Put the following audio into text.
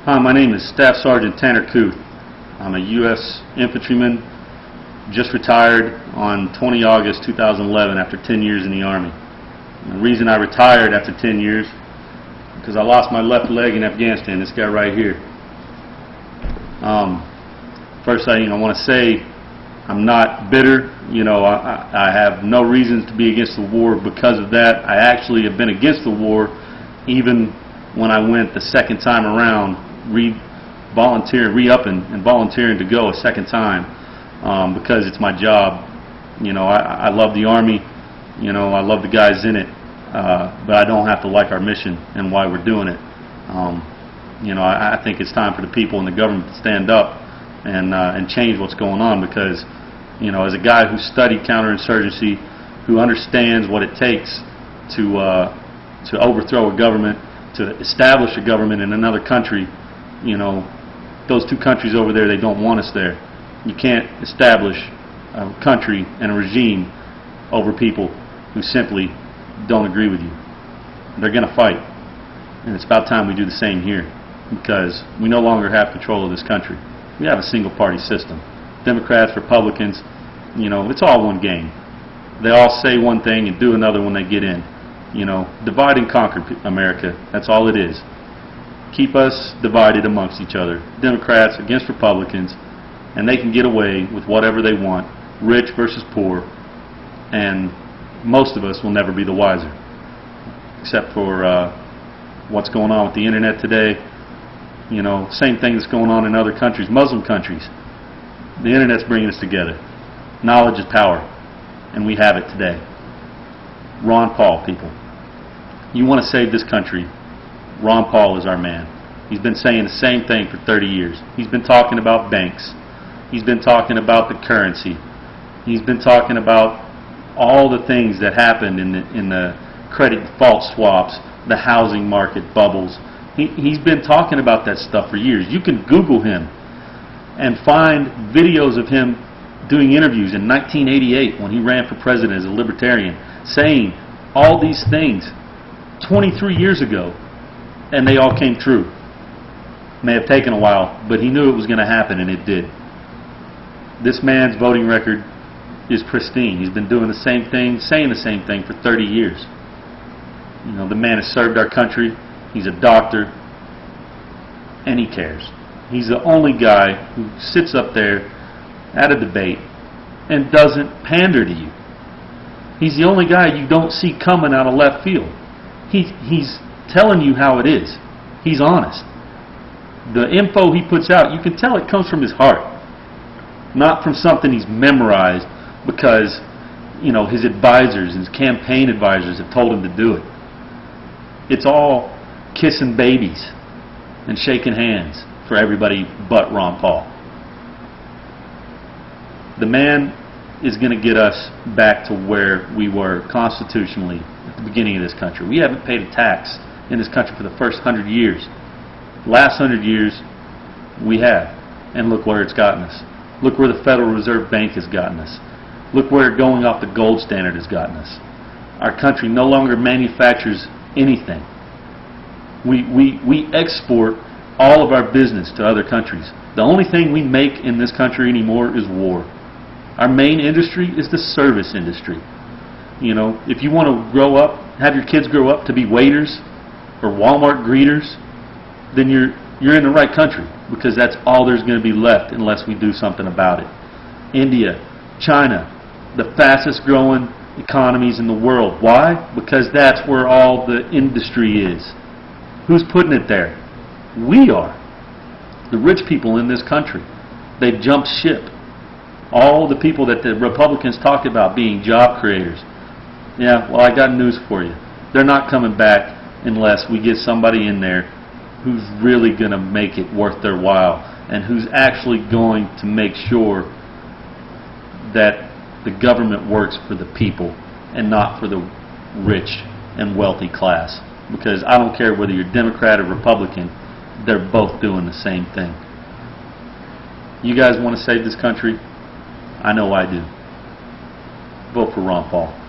Hi, my name is Staff Sergeant Tanner Kuth. I'm a U.S. infantryman, just retired on 20 August 2011 after 10 years in the Army. And the reason I retired after 10 years because I lost my left leg in Afghanistan, this guy right here. First, I want to say I'm not bitter. I have no reasons to be against the war because of that. I actually have been against the war even when I went the second time around, re-upping and volunteering to go a second time because it's my job. I love the Army. I love the guys in it, but I don't have to like our mission and why we're doing it. I think it's time for the people and the government to stand up and change what's going on because, as a guy who studied counterinsurgency, who understands what it takes to overthrow a government, to establish a government in another country, those two countries over there, they don't want us there. You can't establish a country and a regime over people who simply don't agree with you. They're going to fight. And it's about time we do the same here because we no longer have control of this country. We have a single party system. Democrats, Republicans, it's all one game. They all say one thing and do another when they get in. Divide and conquer America. That's all it is. Keep us divided amongst each other. Democrats against Republicans, and they can get away with whatever they want, rich versus poor, and most of us will never be the wiser, except for what's going on with the internet today. Same thing that's going on in other countries, Muslim countries. The internet's bringing us together. Knowledge is power, and we have it today. Ron Paul, people. You want to save this country, Ron Paul is our man. He's been saying the same thing for 30 years. He's been talking about banks. He's been talking about the currency. He's been talking about all the things that happened in the credit default swaps, the housing market bubbles. He's been talking about that stuff for years. You can Google him and find videos of him doing interviews in 1988 when he ran for president as a libertarian, saying all these things 23 years ago, and they all came true. May have taken a while, but he knew it was going to happen, and it did. This man's voting record is pristine. He's been doing the same thing, saying the same thing for 30 years. The man has served our country. He's a doctor, and he cares. He's the only guy who sits up there at a debate and doesn't pander to you. He's the only guy you don't see coming out of left field. He's telling you how it is. He's honest. The info he puts out, you can tell it comes from his heart, not from something he's memorized because his advisors, his campaign advisors have told him to do it. It's all kissing babies and shaking hands for everybody but Ron Paul. The man is going to get us back to where we were constitutionally at the beginning of this country. We haven't paid a tax in this country for the first 100 years. Last 100 years, we have. And look where it's gotten us. Look where the Federal Reserve Bank has gotten us. Look where going off the gold standard has gotten us. Our country no longer manufactures anything. We export all of our business to other countries. The only thing we make in this country anymore is war. Our main industry is the service industry. If you want to grow up, have your kids grow up to be waiters or Walmart greeters, then you're in the right country because that's all there's going to be left unless we do something about it. India, China, the fastest growing economies in the world. Why? Because that's where all the industry is. Who's putting it there? We are. The rich people in this country. They've jumped ship. All the people that the Republicans talked about being job creators. Yeah, well, I got news for you. They're not coming back unless we get somebody in there who's really going to make it worth their while and who's actually going to make sure that the government works for the people and not for the rich and wealthy class. Because I don't care whether you're Democrat or Republican, they're both doing the same thing. You guys want to save this country? I know I do. Vote for Ron Paul.